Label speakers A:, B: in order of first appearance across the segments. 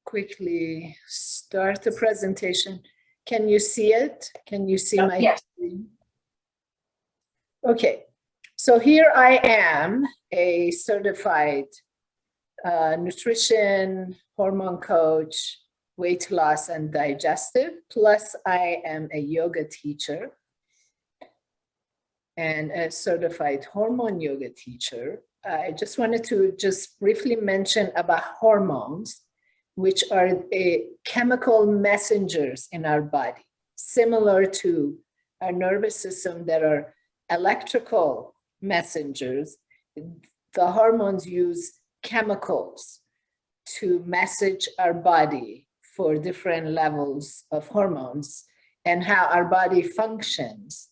A: quickly start the presentation. Can you see it? Can you see my
B: Yes.
A: screen? Okay, so here I am, a certified nutrition, hormone coach, weight loss, and digestive. Plus, I am a yoga teacher and a certified hormone yoga teacher. I just wanted to briefly mention about hormones, which are chemical messengers in our body, similar to our nervous system that are electrical messengers. The hormones use chemicals to message our body for different levels of hormones, and how our body functions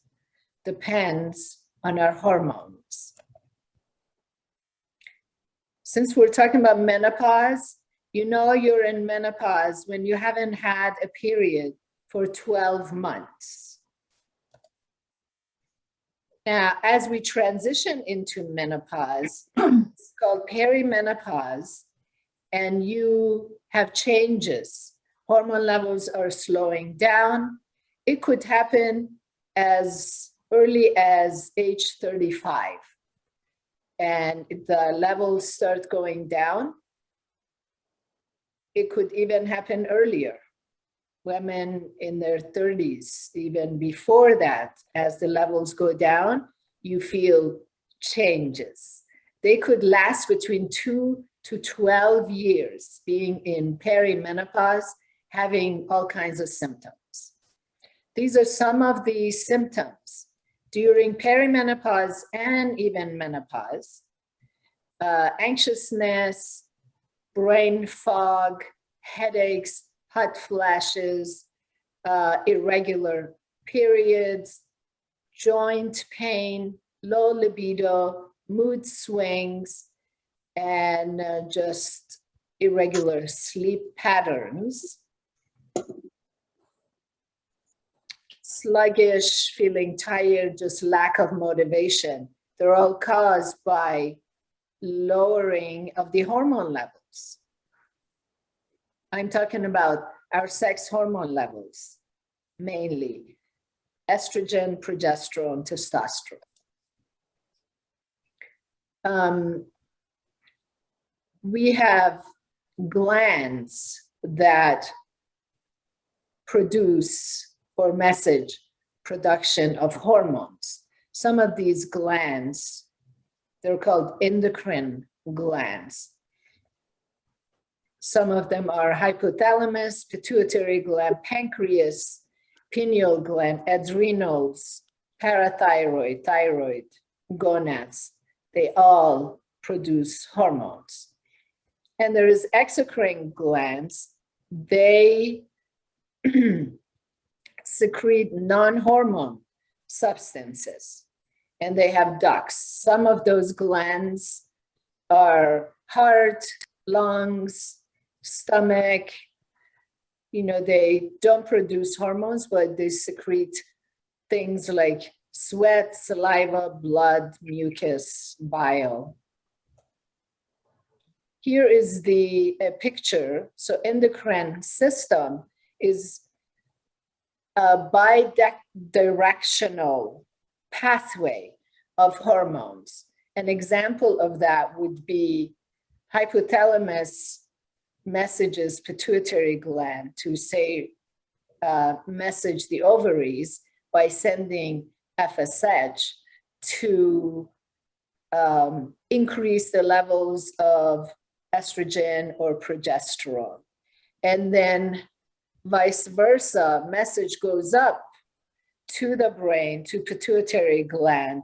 A: depends on our hormones. Since we're talking about menopause, you know you're in menopause when you haven't had a period for 12 months. Now, as we transition into menopause, it's called perimenopause, and you have changes. Hormone levels are slowing down. It could happen as early as age 35. And the levels start going down. It could even happen earlier. Women in their 30s, even before that, as the levels go down, you feel changes. They could last between 2 to 12 years, being in perimenopause, having all kinds of symptoms. These are some of the symptoms during perimenopause and even menopause: anxiousness, brain fog, headaches, hot flashes, irregular periods, joint pain, low libido, mood swings, and just irregular sleep patterns. Sluggish, feeling tired, just lack of motivation. They're all caused by lowering of the hormone levels. I'm talking about our sex hormone levels, mainly estrogen, progesterone, testosterone. We have glands that produce or message production of hormones. Some of these glands, they're called endocrine glands. Some of them are hypothalamus, pituitary gland, pancreas, pineal gland, adrenals, parathyroid, thyroid, gonads. They all produce hormones. And there is exocrine glands. They secrete non-hormone substances, and they have ducts. Some of those glands are heart, lungs, stomach. You know, they don't produce hormones, but they secrete things like sweat, saliva, blood, mucus, bile. Here is the picture. So endocrine system is a bidirectional pathway of hormones. An example of that would be hypothalamus messages pituitary gland to say, message the ovaries by sending FSH to increase the levels of estrogen or progesterone. And then vice versa, message goes up to the brain, to pituitary gland,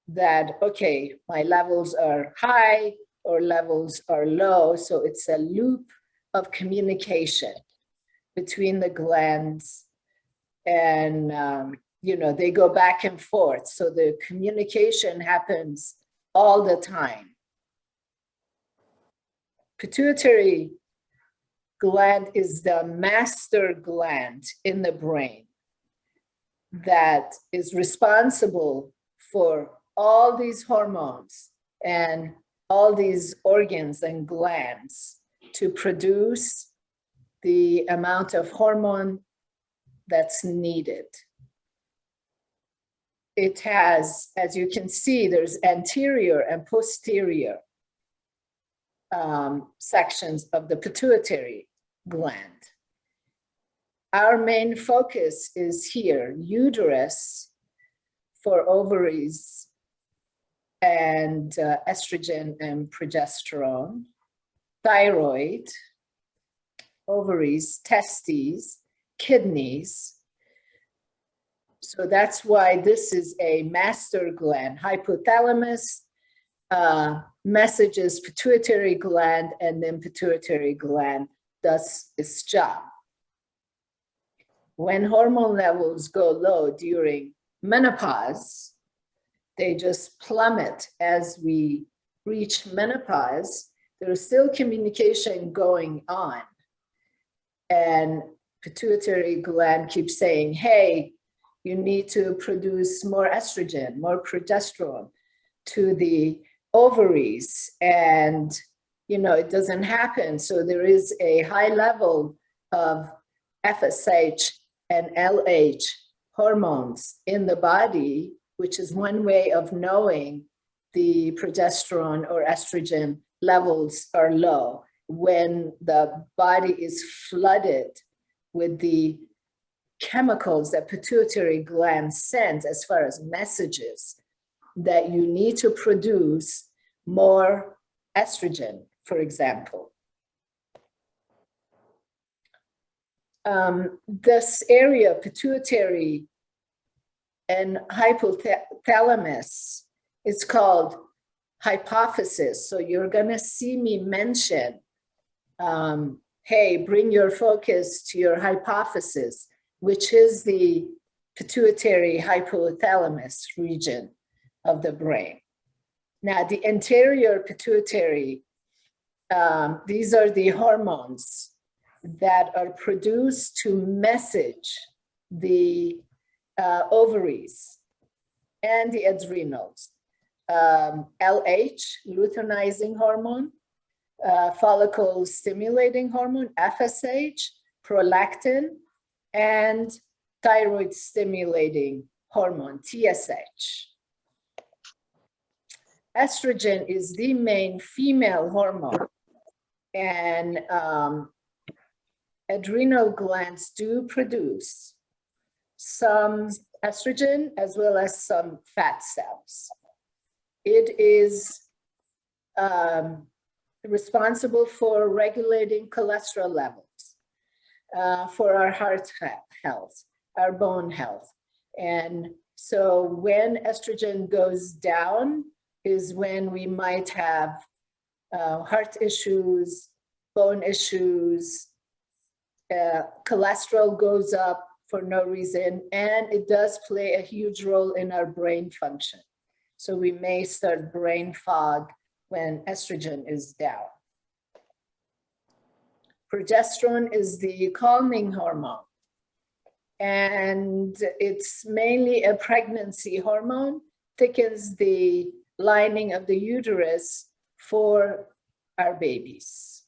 A: that, okay, my levels are high or levels are low. So it's a loop of communication between the glands, and you know, they go back and forth. So the communication happens all the time. Pituitary gland is the master gland in the brain that is responsible for all these hormones and all these organs and glands to produce the amount of hormone that's needed. It has, as you can see, there's anterior and posterior sections of the pituitary gland. Our main focus is here, uterus for ovaries and estrogen and progesterone, thyroid, ovaries, testes, kidneys. So that's why this is a master gland. Hypothalamus messages pituitary gland, and then pituitary gland does its job. When hormone levels go low during menopause, they just plummet as we reach menopause. There's still communication going on. And pituitary gland keeps saying, hey, you need to produce more estrogen, more progesterone to the ovaries. And, it doesn't happen. So there is a high level of FSH and LH hormones in the body, which is one way of knowing the progesterone or estrogen levels are low, when the body is flooded with the chemicals that pituitary gland sends as far as messages that you need to produce more estrogen, for example. This area, pituitary and hypothalamus, is called hypophysis. So you're going to see me mention, hey, bring your focus to your hypophysis, which is the pituitary hypothalamus region of the brain. Now, the anterior pituitary, these are the hormones that are produced to message the ovaries and the adrenals. LH, luteinizing hormone, follicle stimulating hormone, FSH, prolactin, and thyroid stimulating hormone, TSH. Estrogen is the main female hormone, and adrenal glands do produce some estrogen as well as some fat cells. It is responsible for regulating cholesterol levels, for our heart health, our bone health. And so when estrogen goes down is when we might have heart issues, bone issues, cholesterol goes up for no reason, and it does play a huge role in our brain function. So we may start brain fog when estrogen is down. Progesterone is the calming hormone, and it's mainly a pregnancy hormone, thickens the lining of the uterus for our babies.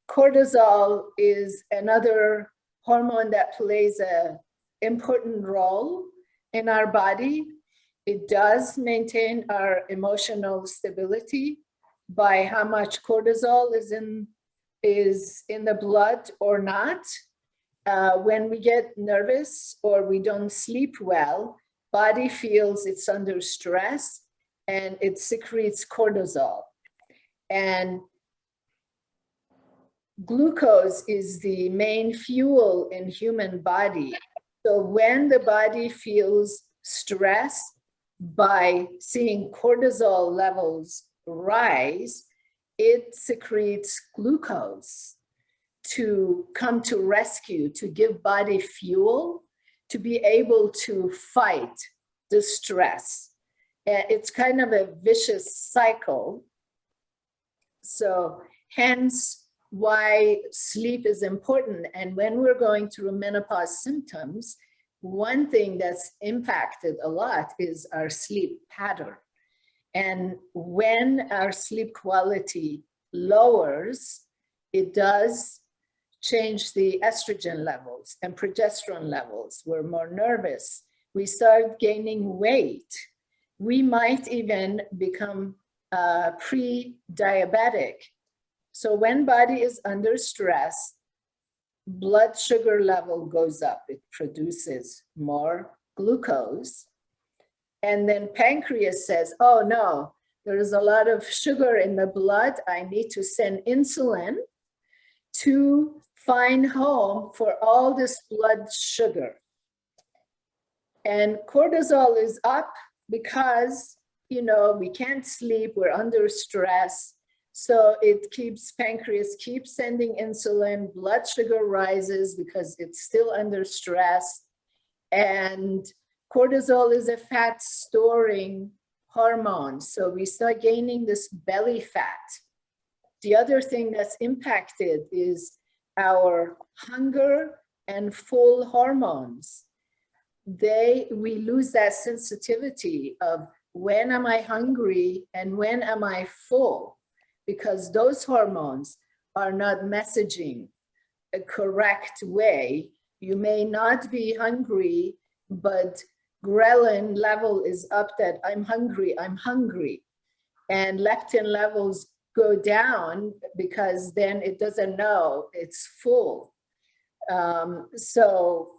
A: Cortisol is another hormone that plays an important role in our body. It does maintain our emotional stability by how much cortisol is in the blood or not. When we get nervous or we don't sleep well, body feels it's under stress and it secretes cortisol. And glucose is the main fuel in human body. So when the body feels stress by seeing cortisol levels rise, it secretes glucose to come to rescue, to give body fuel, to be able to fight the stress. And it's kind of a vicious cycle. So hence why sleep is important. And when we're going through menopause symptoms, one thing that's impacted a lot is our sleep pattern. And when our sleep quality lowers, it does change the estrogen levels and progesterone levels. We're more nervous. We start gaining weight. We might even become pre-diabetic. So when body is under stress, blood sugar level goes up. It produces more glucose. And then pancreas says, oh no, there is a lot of sugar in the blood. I need to send insulin to find home for all this blood sugar. And cortisol is up because, you know, we can't sleep, we're under stress. So it keeps, pancreas keeps sending insulin, blood sugar rises because it's still under stress. And cortisol is a fat storing hormone. So we start gaining this belly fat. The other thing that's impacted is our hunger and full hormones. We lose that sensitivity of when am I hungry and when am I full, because those hormones are not messaging a correct way. You may not be hungry, but ghrelin level is up that I'm hungry. And leptin levels go down because then it doesn't know it's full. So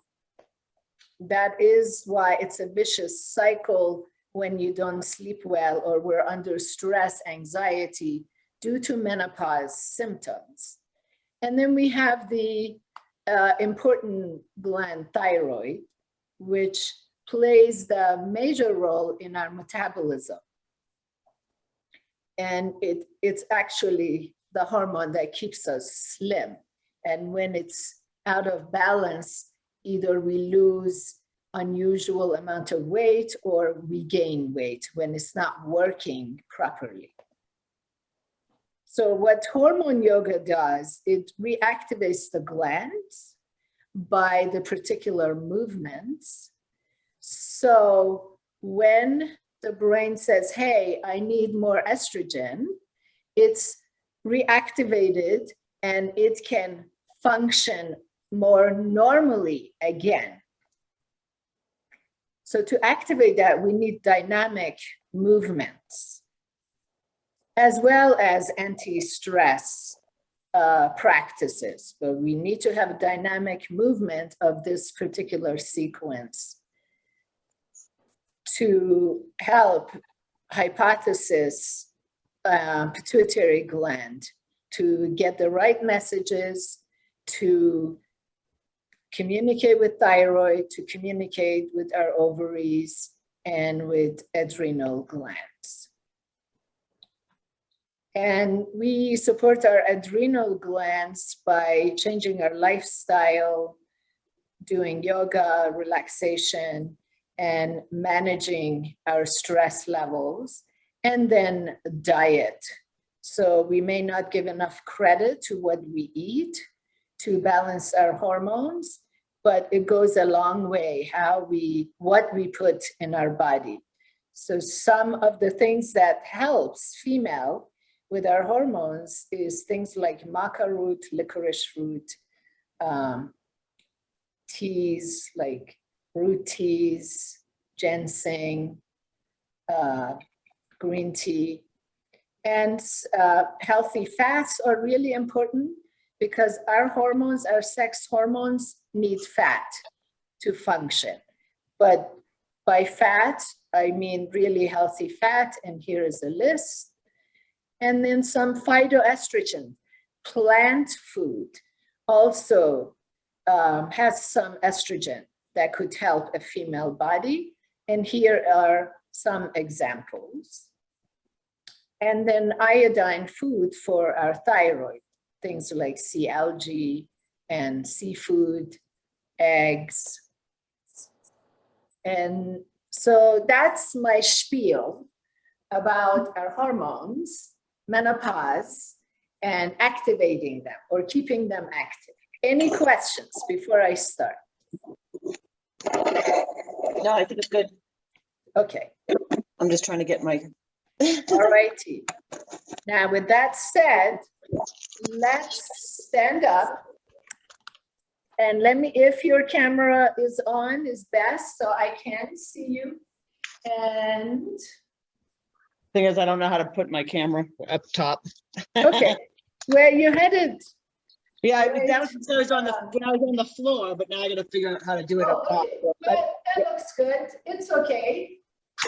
A: that is why it's a vicious cycle when you don't sleep well or we're under stress, anxiety due to menopause symptoms. And then we have the important gland, thyroid, which plays the major role in our metabolism. And it's actually the hormone that keeps us slim. And when it's out of balance, either we lose unusual amount of weight or we gain weight when it's not working properly. So what hormone yoga does, it reactivates the glands by the particular movements. So when the brain says, hey, I need more estrogen, it's reactivated and it can function more normally again. So to activate that, we need dynamic movements, as well as anti-stress practices. But we need to have dynamic movement of this particular sequence to help hypothesis, pituitary gland, to get the right messages, to communicate with thyroid, to communicate with our ovaries and with adrenal glands. And we support our adrenal glands by changing our lifestyle, doing yoga, relaxation, and managing our stress levels, and then diet. So we may not give enough credit to what we eat to balance our hormones, but it goes a long way what we put in our body. So some of the things that helps female with our hormones is things like maca root, licorice root, teas like root teas, ginseng, green tea, and healthy fats are really important because our hormones, our sex hormones need fat to function. But by fat, I mean really healthy fat, and here is a list. And then some phytoestrogen. Plant food also has some estrogen that could help a female body. And here are some examples. And then iodine food for our thyroid, things like sea algae and seafood, eggs. And so that's my spiel about our hormones, menopause, and activating them or keeping them active. Any questions before I start?
B: No, I think it's good.
A: Okay.
B: I'm just trying to get my
A: All righty. Now, with that said, let's stand up. And let me, if your camera is on, is best, so I can see you. And
B: Thing is, I don't know how to put my camera up top.
A: okay, where you headed?
B: Yeah,
A: Right.
B: that was when I was on the floor, but now I got to figure out how to do it up
A: Oh,
B: top.
A: okay, good. That looks good. It's okay.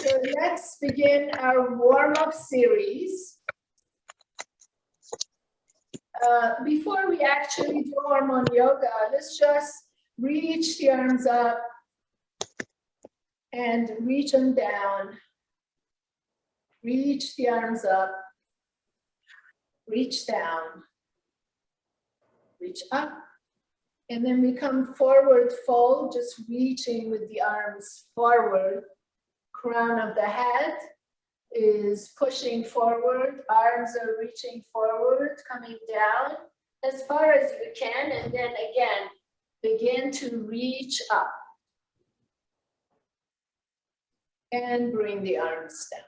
A: So let's begin our warm-up series. Before we actually do hormone yoga, let's just reach the arms up and reach them down. Reach the arms up, reach down, reach up. And then we come forward fold, just reaching with the arms forward. Crown of the head is pushing forward, arms are reaching forward, coming down as far as you can, and then again, begin to reach up. And bring the arms down.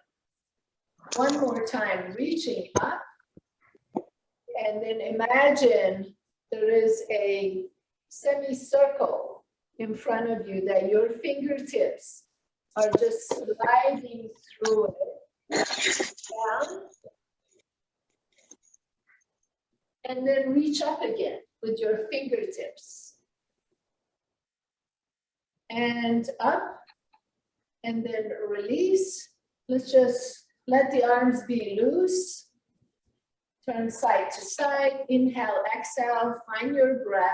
A: One more time, reaching up. And then imagine there is a semicircle in front of you that your fingertips are just sliding through it, down, and then reach up again with your fingertips. And up, and then release. Let's just let the arms be loose. Turn side to side, inhale, exhale, find your breath.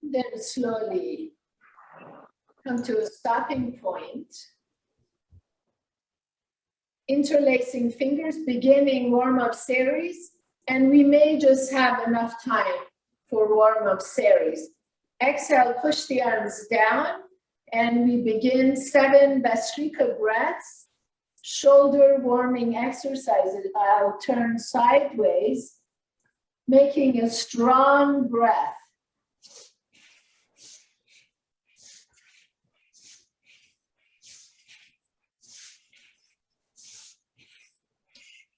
A: Then slowly come to a stopping point. Interlacing fingers, beginning warm-up series, and we may just have enough time for warm-up series. Exhale, push the arms down, and we begin 7 Bhastrika breaths, shoulder warming exercises. I'll turn sideways, making a strong breath.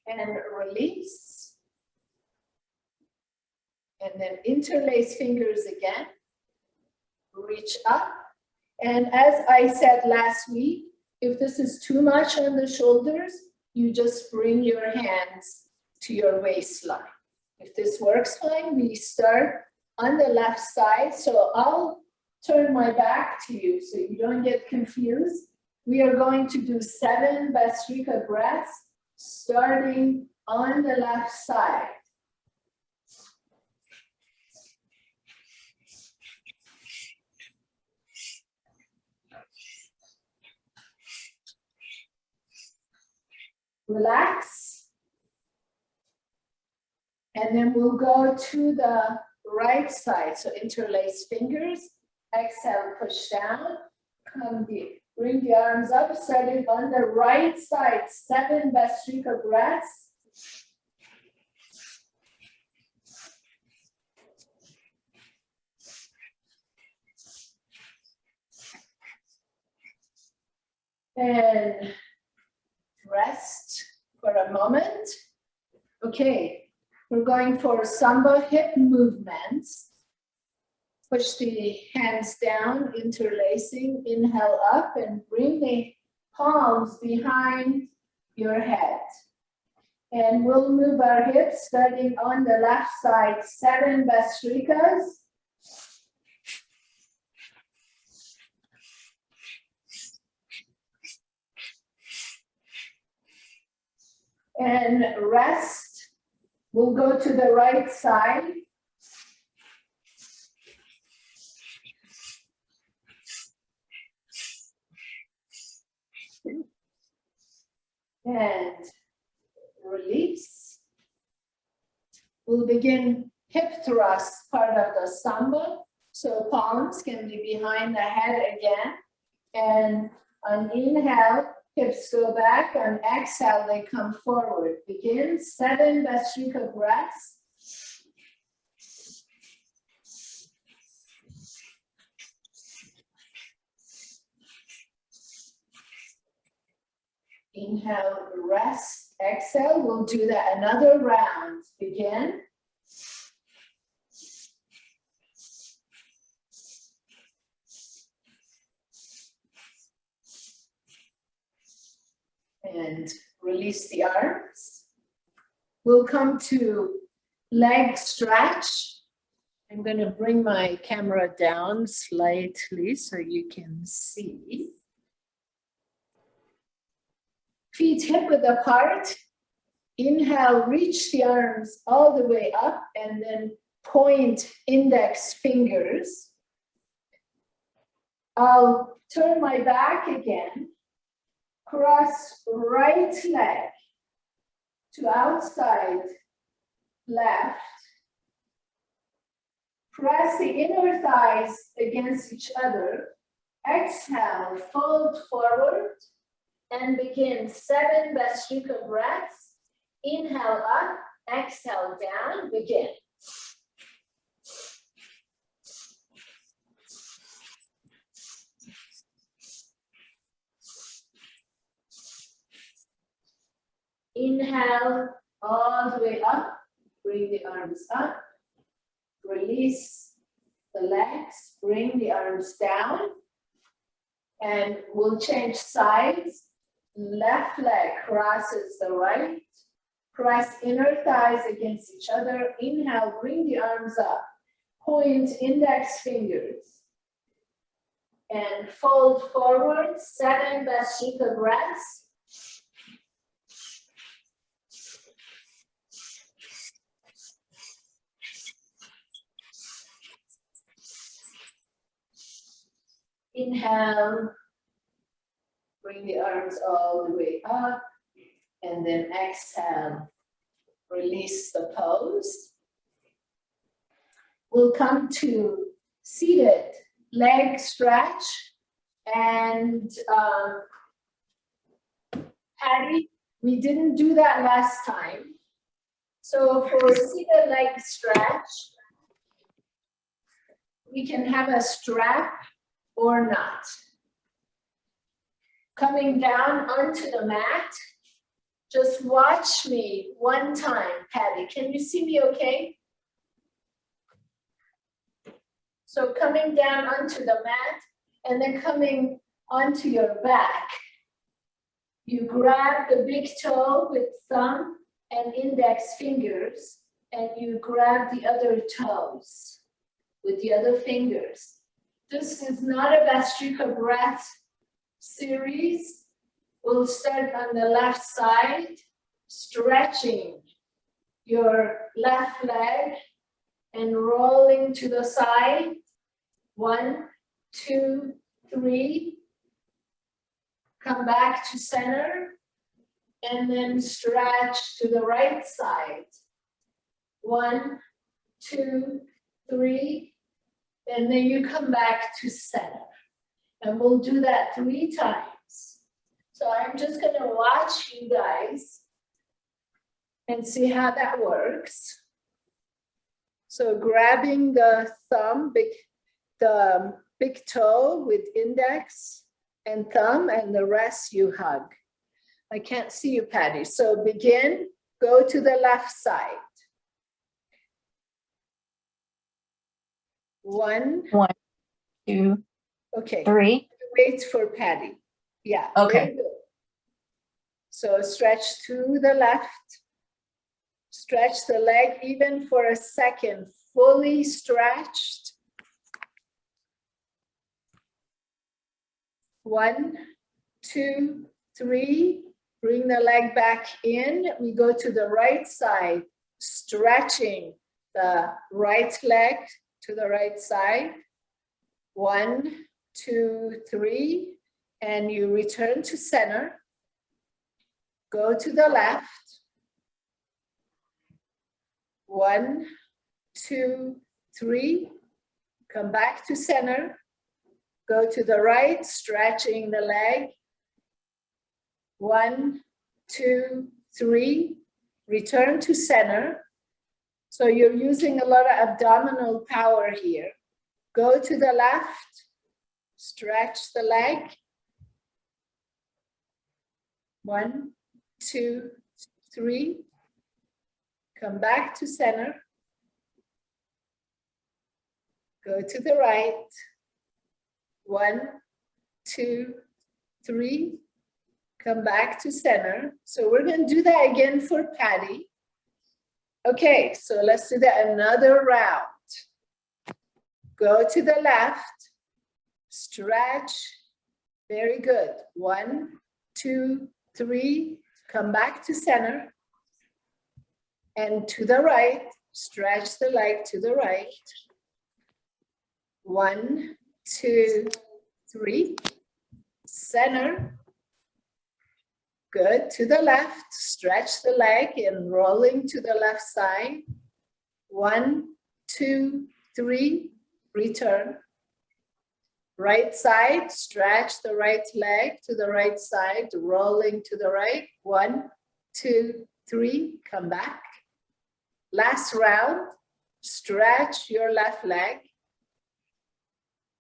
A: And release. And then interlace fingers again. Reach up. And as I said last week, if this is too much on the shoulders, you just bring your hands to your waistline. If this works fine, we start on the left side. So I'll turn my back to you so you don't get confused. We are going to do 7 Bhastrika breaths, starting on the left side. Relax. And then we'll go to the right side. So interlace fingers, exhale, push down, come deep. Bring the arms up, starting on the right side, 7 Bhastrika breaths. And rest for a moment. Okay, we're going for Samba hip movements. Push the hands down, interlacing, inhale up, and bring the palms behind your head. And we'll move our hips, starting on the left side, 7 Bhastrikas. And rest. We'll go to the right side. And release. We'll begin hip thrust, part of the Samba. So palms can be behind the head again. And on inhale, hips go back. On exhale, they come forward. Begin 7 Bhastrika breaths. Inhale, rest, exhale. We'll do that another round. Begin. And release the arms. We'll come to leg stretch. I'm going to bring my camera down slightly so you can see. Feet hip width apart. Inhale, reach the arms all the way up and then point index fingers. I'll turn my back again. Cross right leg to outside left. Press the inner thighs against each other. Exhale, fold forward and begin 7 Bhastrika breaths. Inhale up, exhale down, begin. Inhale all the way up, bring the arms up, release the legs, bring the arms down, and we'll change sides. Left leg crosses the right, press inner thighs against each other. Inhale, bring the arms up, point index fingers, and fold forward, 7 Bhastrika breaths. Inhale, bring the arms all the way up, and then exhale, release the pose. We'll come to seated leg stretch and Patty, we didn't do that last time. So for seated leg stretch, we can have a strap or not. Coming down onto the mat, just watch me one time, Patty. Can you see me okay? So coming down onto the mat and then coming onto your back. You grab the big toe with thumb and index fingers, and you grab the other toes with the other fingers. This is not a Bhastrika breath series. We'll start on the left side, stretching your left leg and rolling to the side. 1, 2, 3. Come back to center and then stretch to the right side. 1, 2, 3. And then you come back to center. And we'll do that 3 times. So I'm just going to watch you guys and see how that works. So grabbing the thumb, the big toe with index and thumb, and the rest you hug. I can't see you, Patty. So begin, go to the left side. 1,
C: 2,
A: okay.
C: 3.
A: Wait for Patty. Yeah.
C: Okay.
A: So stretch to the left. Stretch the leg even for a second, fully stretched. 1, 2, 3. Bring the leg back in. We go to the right side, stretching the right leg to the right side. 1, 2, 3. And you return to center. Go to the left. 1, 2, 3. Come back to center. Go to the right, stretching the leg. 1, 2, 3. Return to center. So you're using a lot of abdominal power here. Go to the left, stretch the leg. 1, 2, 3. Come back to center. Go to the right. 1, 2, 3. Come back to center. So we're going to do that again for Patty. Okay, so let's do that another round. Go to the left. Stretch. Very good. 1, 2, 3. Come back to center. And to the right. Stretch the leg to the right. 1, 2, 3. Center. Good. To the left. Stretch the leg and rolling to the left side. 1, 2, 3. Return. Right side. Stretch the right leg to the right side. Rolling to the right. 1, 2, 3. Come back. Last round. Stretch your left leg.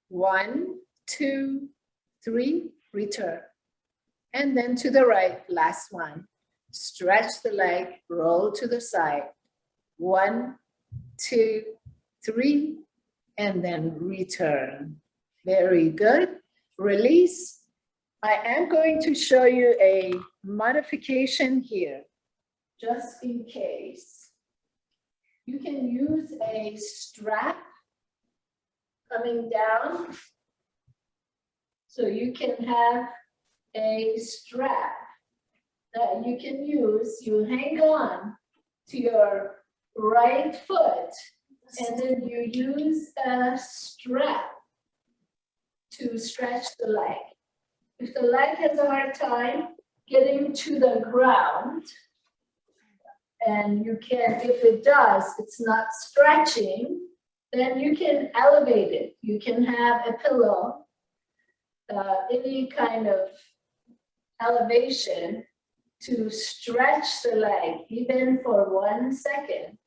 A: 1, 2, 3, return. And then to the right, last one. Stretch the leg, roll to the side. 1, 2, 3, and then return. Very good. Release. I am going to show you a modification here, just in case. You can use a strap coming down. So you can have a strap that you can use. You hang on to your right foot and then you use a strap to stretch the leg. If the leg has a hard time getting to the ground, and you can, if it does, it's not stretching, then you can elevate it. You can have a pillow, any kind of elevation to stretch the leg, even for 1 second.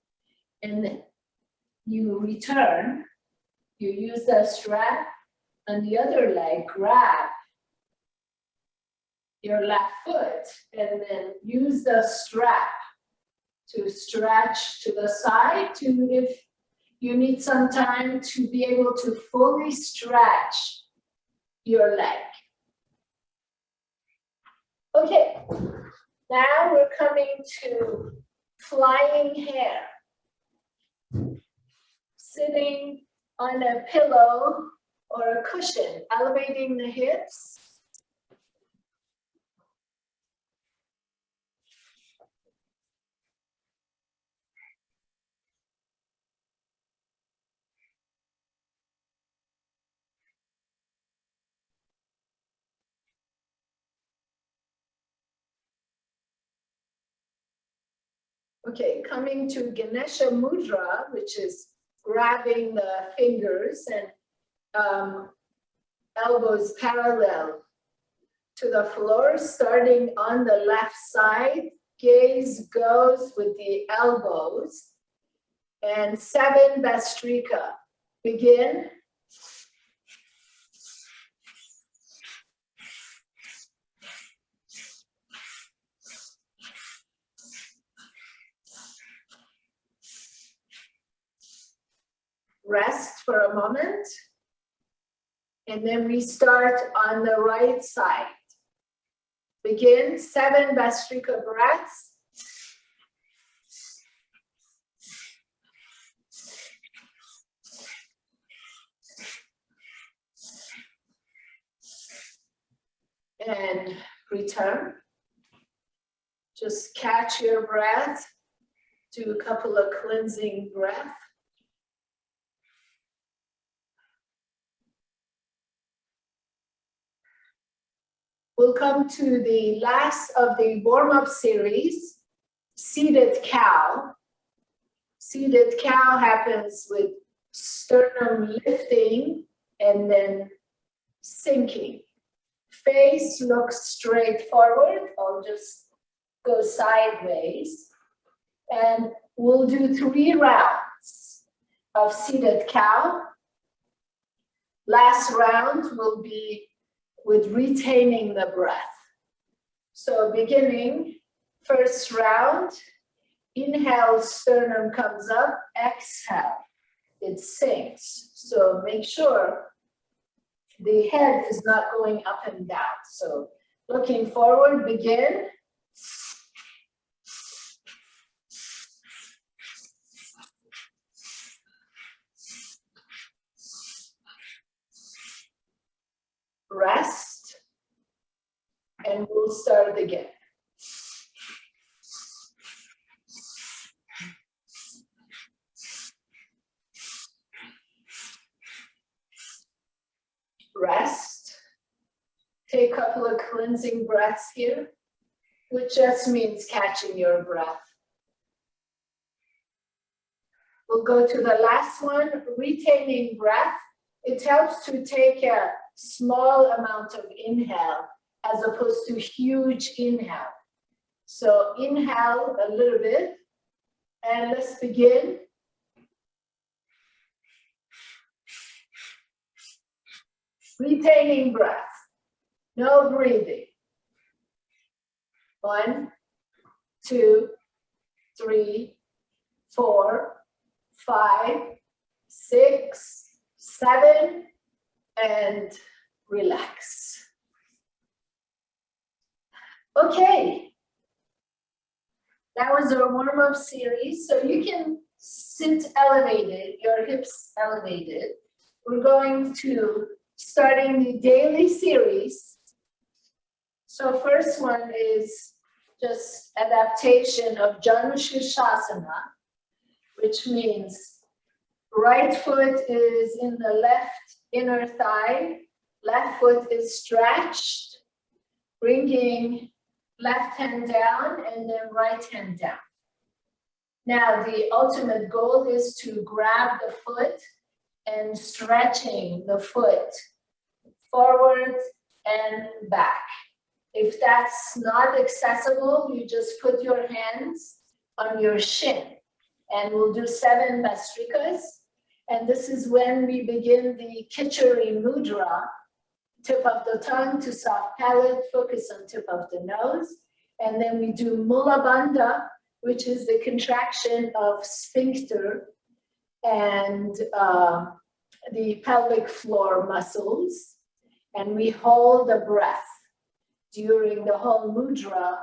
A: And you return, you use the strap on the other leg, grab your left foot, and then use the strap to stretch to the side, to if you need some time to be able to fully stretch your leg. Okay, now we're coming to flying hare. Sitting on a pillow or a cushion, elevating the hips. Okay, coming to Ganesha Mudra, which is grabbing the fingers and elbows parallel to the floor, starting on the left side. Gaze goes with the elbows. And 7 Bhastrika. Begin. Rest for a moment, and then we start on the right side. Begin 7 Bhastrika breaths. And return. Just catch your breath. Do a couple of cleansing breaths. We'll come to the last of the warm-up series, seated cow. Seated cow happens with sternum lifting and then sinking. Face looks straight forward. I'll just go sideways. And we'll do 3 rounds of seated cow. Last round will be with retaining the breath. So beginning, first round, inhale, sternum comes up, exhale, it sinks. So make sure the head is not going up and down. So looking forward, begin. Rest, and we'll start again. Rest. Take a couple of cleansing breaths here, which just means catching your breath. We'll go to the last one, retaining breath. It helps to take a small amount of inhale as opposed to huge inhale. So inhale a little bit, and let's begin. Retaining breath, no breathing. 1, 2, 3, 4, 5, 6, 7, and relax. Okay, that was our warm-up series. So you can sit elevated, your hips elevated. We're going to starting the daily series. So first one is just adaptation of Janu Shirshasana, which means right foot is in the left inner thigh, left foot is stretched, bringing left hand down and then right hand down. Now the ultimate goal is to grab the foot and stretching the foot forward and back. If that's not accessible, you just put your hands on your shin, and we'll do 7 Bastrikas. And this is when we begin the Khichari Mudra, tip of the tongue to soft palate, focus on tip of the nose. And then we do Mula Bandha, which is the contraction of sphincter and the pelvic floor muscles. And we hold the breath during the whole mudra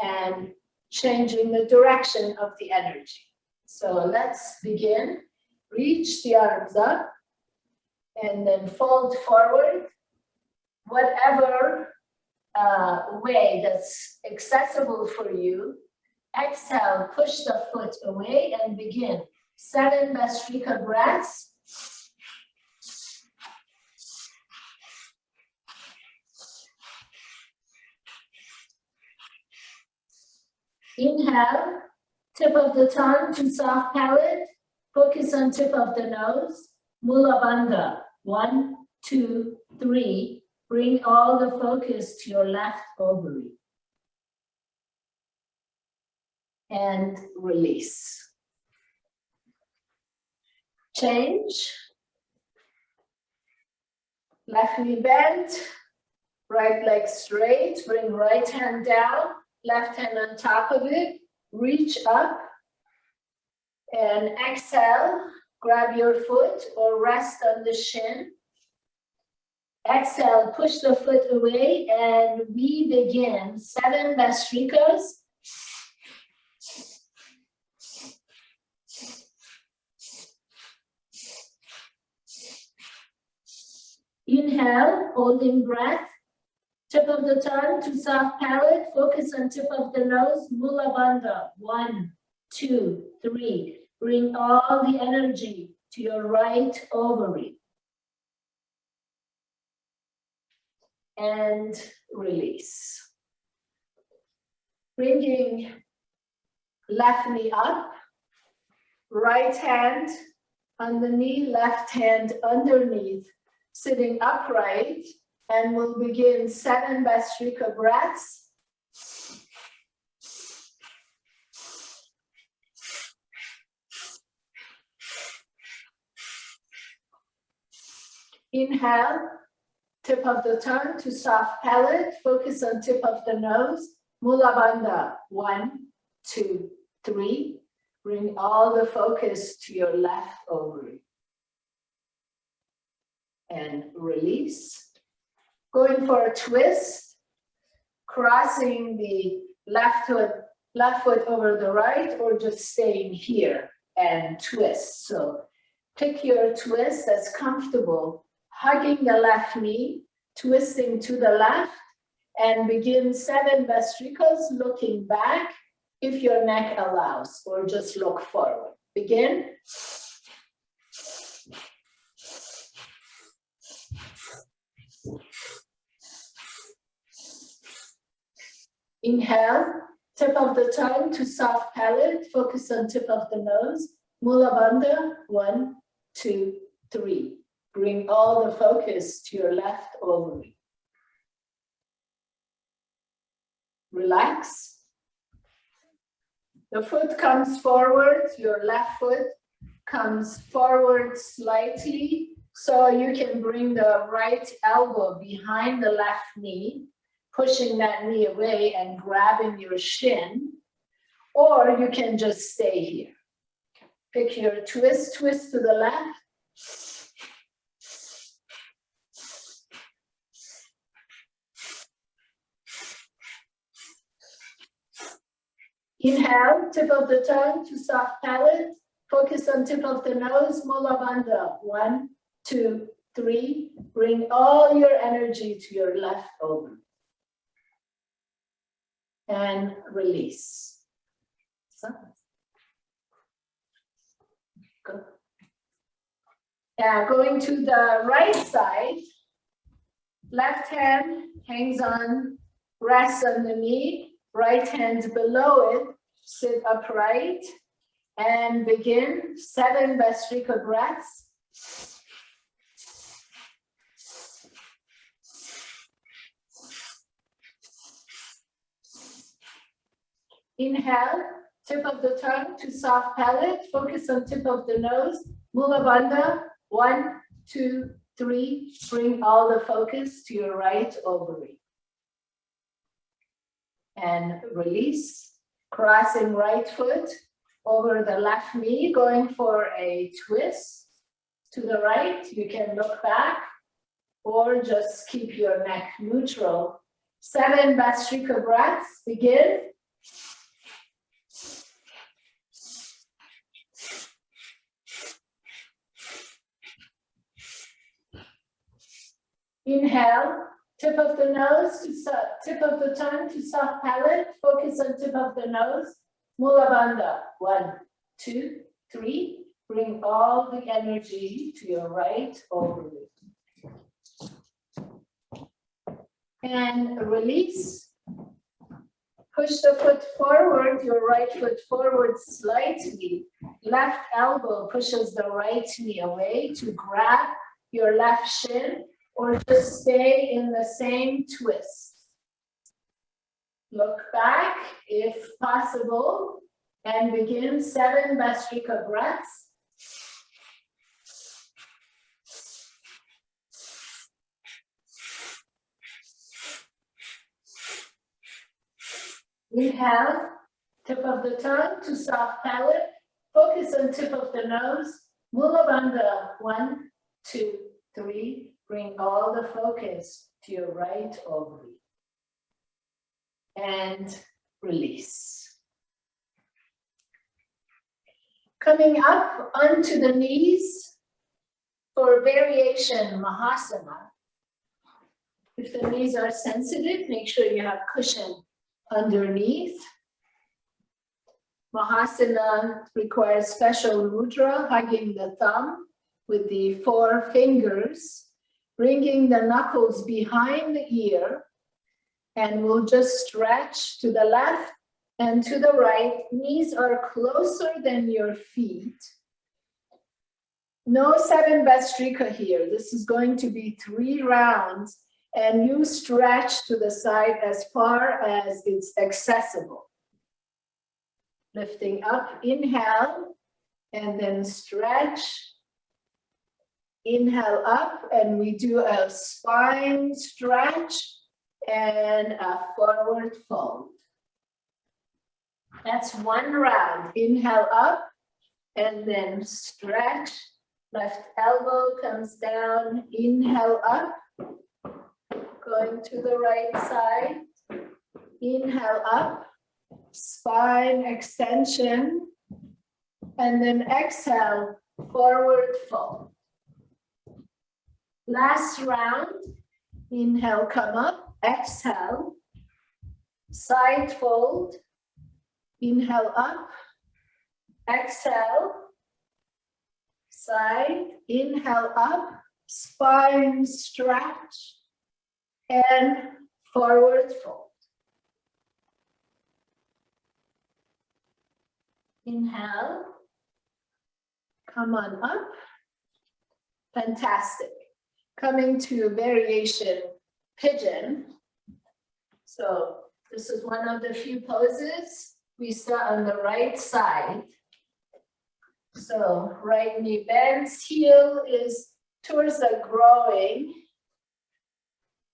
A: and changing the direction of the energy. So let's begin. Reach the arms up and then fold forward. Whatever way that's accessible for you. Exhale, push the foot away and begin. 7 Bastrika breaths. Inhale, tip of the tongue to soft palate. Focus on tip of the nose. Mula Bandha. 1, 2, 3. Bring all the focus to your left ovary. And release. Change. Left knee bent. Right leg straight. Bring right hand down. Left hand on top of it. Reach up. And exhale. Grab your foot or rest on the shin. Exhale, push the foot away, and we begin 7 Bastrikas. Inhale, holding breath. Tip of the tongue to soft palate. Focus on tip of the nose. Mula Bandha. 1, 2, 3. Bring all the energy to your right ovary. And release. Bringing left knee up, right hand on the knee, left hand underneath, sitting upright, and we'll begin 7 Bastrika breaths. Inhale. tip of the tongue to soft palate, focus on tip of the nose, Mula Bandha, 1, 2, 3. Bring all the focus to your left ovary. And release. Going for a twist, crossing the left foot over the right, or just staying here and twist. So pick your twist that's comfortable, hugging the left knee, twisting to the left, and begin 7 Bastrikas, looking back if your neck allows, or just look forward. Begin. Inhale, tip of the tongue to soft palate, focus on tip of the nose, Mula Bandha, 1, 2, 3. Bring all the focus to your left ovary. Relax. The foot comes forward, your left foot comes forward slightly, so you can bring the right elbow behind the left knee, pushing that knee away and grabbing your shin, or you can just stay here. Pick your twist, twist to the left. Inhale, tip of the tongue to soft palate. Focus on tip of the nose, Mula Bandha. 1, 2, 3. Bring all your energy to your left ovary. And release. So. Good. Now going to the right side. Left hand hangs on, rests on the knee. Right hand below it, sit upright and begin 7 Bastrika breaths. Inhale, tip of the tongue to soft palate, focus on tip of the nose, Mula Bandha, 1, 2, 3, bring all the focus to your right ovary. And release, crossing right foot over the left knee, going for a twist to the right. You can look back or just keep your neck neutral. 7 Bastrika breaths, begin. Inhale. Tip of the nose to tip of the tongue to soft palate. Focus on tip of the nose. Mula Bandha. 1, 2, 3. Bring all the energy to your right ovary. And release. Push the foot forward, your right foot forward slightly. Left elbow pushes the right knee away to grab your left shin, or just stay in the same twist. Look back if possible and begin 7 Bastrika breaths. Inhale, tip of the tongue to soft palate. Focus on tip of the nose. Mula Bandha, 1, 2, 3. Bring all the focus to your right ovary. And release. Coming up onto the knees for variation Mahasana. If the knees are sensitive, make sure you have cushion underneath. Mahasana requires special mudra, hugging the thumb with the 4 fingers, bringing the knuckles behind the ear, and we'll just stretch to the left and to the right. Knees are closer than your feet. No 7 Bastrika here. This is going to be 3 rounds, and you stretch to the side as far as it's accessible. Lifting up, inhale, and then stretch. Inhale up, and we do a spine stretch and a forward fold. That's one round. Inhale up, and then stretch. Left elbow comes down. Inhale up, going to the right side. Inhale up, spine extension, and then exhale, forward fold. Last round, inhale, come up, exhale, side fold, inhale up, exhale, side, inhale up, spine stretch, and forward fold. Inhale, come on up, fantastic. Coming to variation pigeon. So this is one of the few poses. We start on the right side. So right knee bends, heel is towards the groin.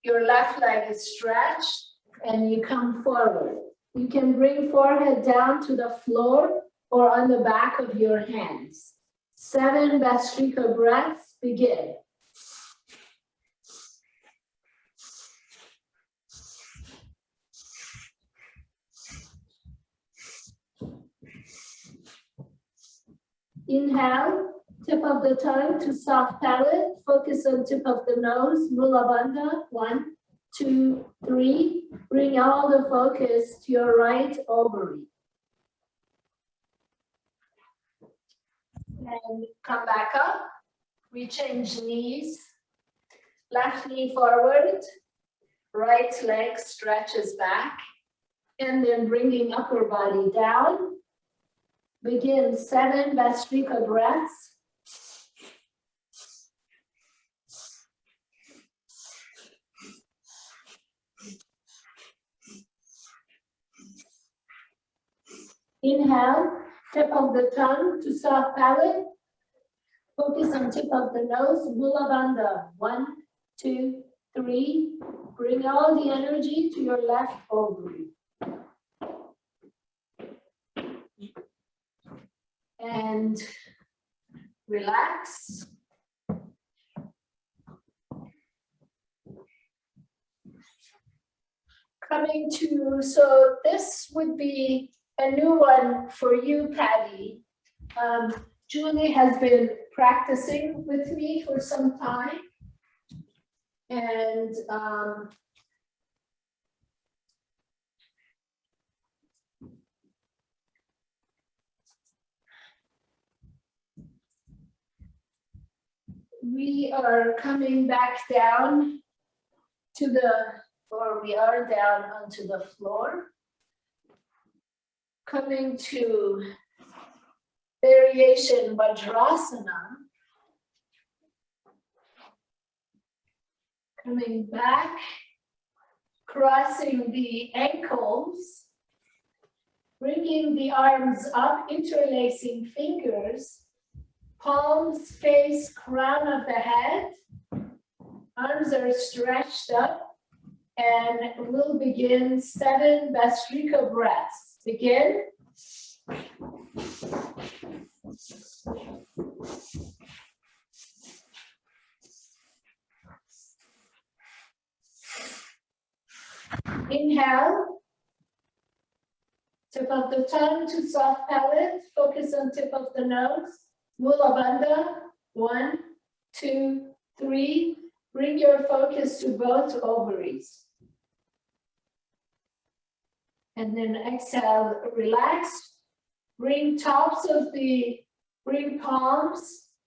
A: Your left leg is stretched and you come forward. You can bring forehead down to the floor or on the back of your hands. 7 Bhastrika breaths, begin. Inhale, tip of the tongue to soft palate, focus on tip of the nose, Mula Bandha, 1, 2, 3. Bring all the focus to your right ovary. And come back up, we change knees, left knee forward, right leg stretches back, and then bringing upper body down. Begin 7 Bhastrika breaths. Inhale, tip of the tongue to soft palate. Focus on tip of the nose, Mula Bandha. 1, 2, 3. Bring all the energy to your left ovary. And relax. Coming to, so this would be a new one for you, Patty. Julie has been practicing with me for some time. And we are coming back down to the, or we are down onto the floor. Coming to variation Vajrasana. Coming back, crossing the ankles, bringing the arms up, interlacing fingers, palms face crown of the head, arms are stretched up, and we'll begin 7 Bhastrika breaths. Begin. Inhale, tip of the tongue to soft palate, focus on tip of the nose, Mula Bandha, 1, 2, 3. Bring your focus to both ovaries. And then exhale, relax. Bring palms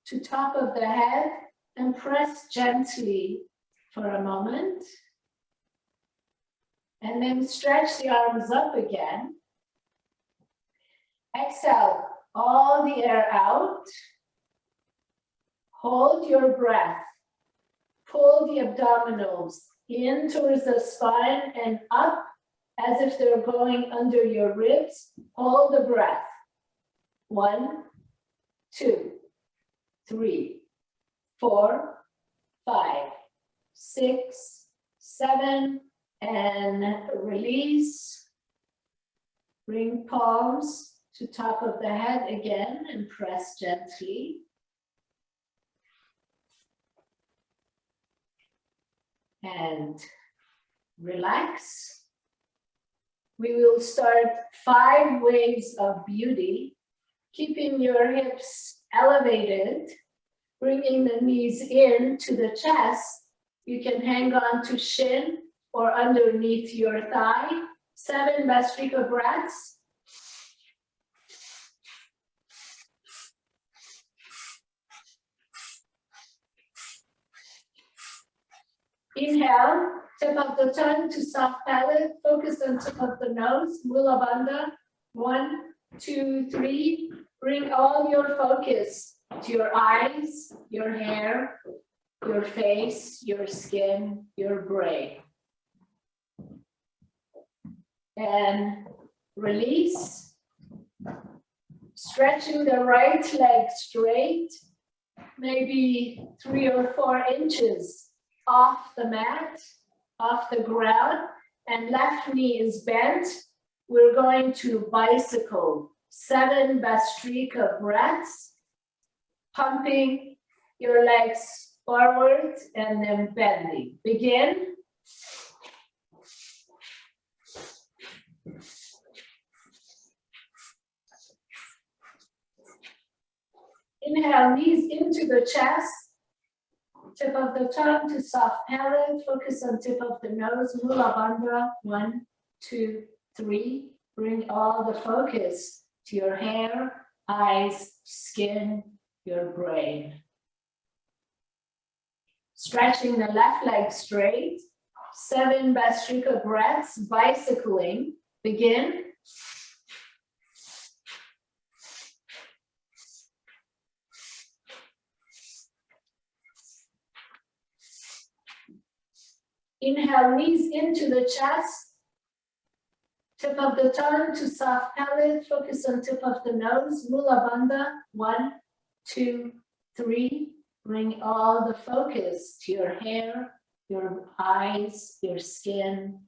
A: to top of the head and press gently for a moment. And then stretch the arms up again. Exhale all the air out. Hold your breath. Pull the abdominals in towards the spine and up as if they're going under your ribs. Hold the breath. 1, 2, 3, 4, 5, 6, 7, and release. Bring palms to top of the head again and press gently. And relax. We will start 5 waves of beauty, keeping your hips elevated, bringing the knees in to the chest. You can hang on to shin or underneath your thigh. 7 Bhastrika breaths. Inhale, tip of the tongue to soft palate, focus on tip of the nose, Mula Bandha. 1, 2, 3. Bring all your focus to your eyes, your hair, your face, your skin, your brain. And release. Stretching the right leg straight, maybe 3 or 4 inches off the mat, off the ground, and left knee is bent. We're going to bicycle. 7 Bhastrika breaths, pumping your legs forward and then bending. Begin. Inhale, knees into the chest. Tip of the tongue to soft palate. Focus on tip of the nose. Mula Bandha. 1, 2, 3. Bring all the focus to your hair, eyes, skin, your brain. Stretching the left leg straight. 7 Bhastrika breaths, bicycling. Begin. Inhale, knees into the chest. Tip of the tongue to soft palate. Focus on tip of the nose. Mula Bandha. 1, 2, 3. Bring all the focus to your hair, your eyes, your skin,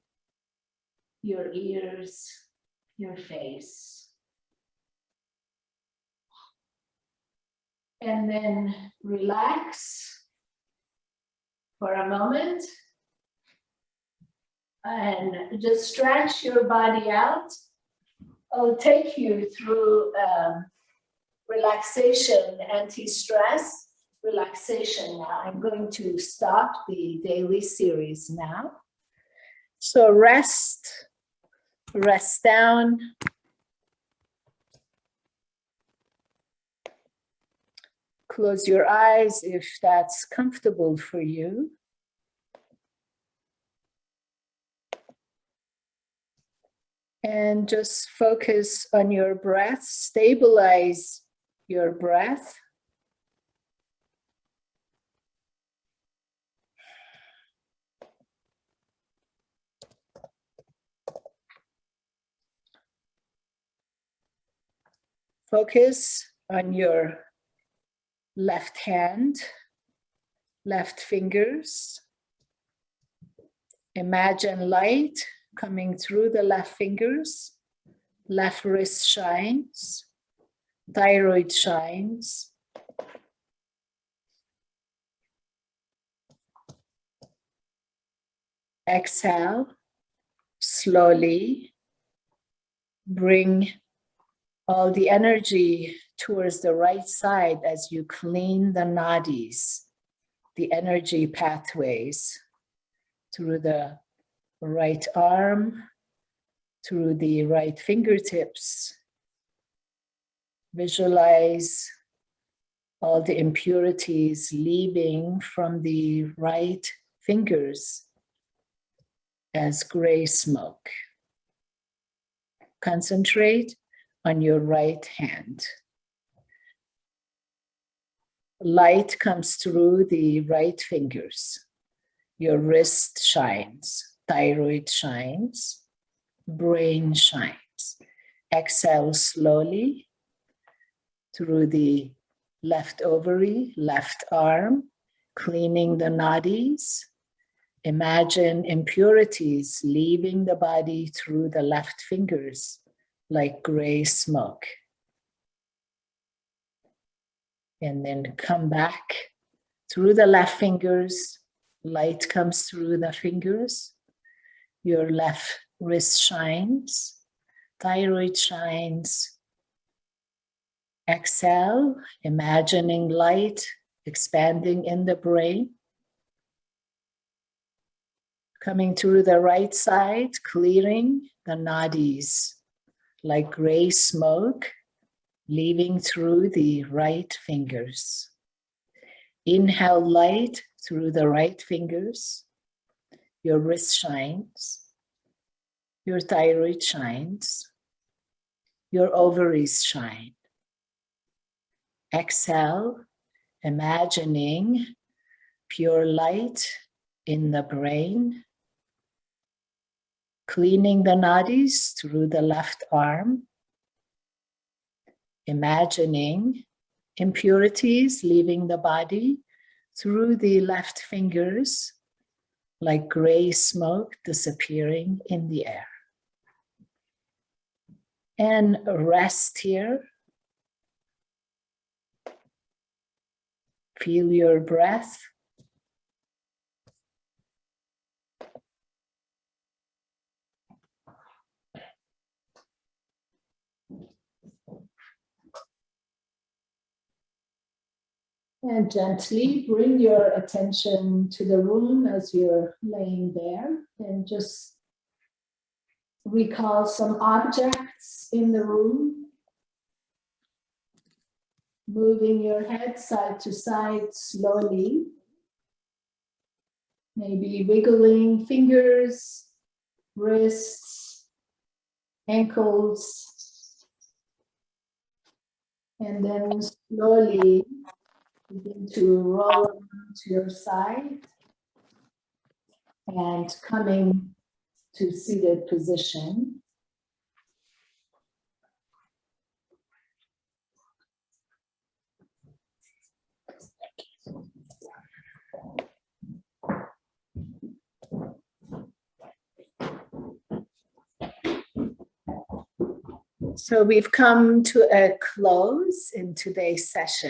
A: your ears, your face. And then relax for a moment. And just stretch your body out. I'll take you through relaxation, anti-stress relaxation now. I'm going to stop the daily series now. So rest down. Close your eyes if that's comfortable for you. And just focus on your breath, stabilize your breath. Focus on your left hand, left fingers. Imagine light coming through the left fingers, left wrist shines, thyroid shines. Exhale, slowly bring all the energy towards the right side as you clean the nadis, the energy pathways through the right arm, through the right fingertips. Visualize all the impurities leaving from the right fingers as gray smoke. Concentrate on your right hand. Light comes through the right fingers. Your wrist shines, thyroid shines, brain shines. Exhale slowly through the left ovary, left arm, cleaning the nadis. Imagine impurities leaving the body through the left fingers like gray smoke. And then come back through the left fingers. Light comes through the fingers. Your left wrist shines. Thyroid shines. Exhale, imagining light expanding in the brain. Coming through the right side, clearing the nadis like gray smoke, leaving through the right fingers. Inhale light through the right fingers. Your wrist shines. Your thyroid shines. Your ovaries shine. Exhale, imagining pure light in the brain, cleaning the nadis through the left arm, imagining impurities leaving the body through the left fingers like gray smoke disappearing in the air. And rest here. Feel your breath. And gently bring your attention to the room as you're laying there, and just recall some objects in the room. Moving your head side to side slowly. Maybe wiggling fingers, wrists, ankles. And then slowly begin to roll to your side and coming to seated position. So we've come to a close in today's session.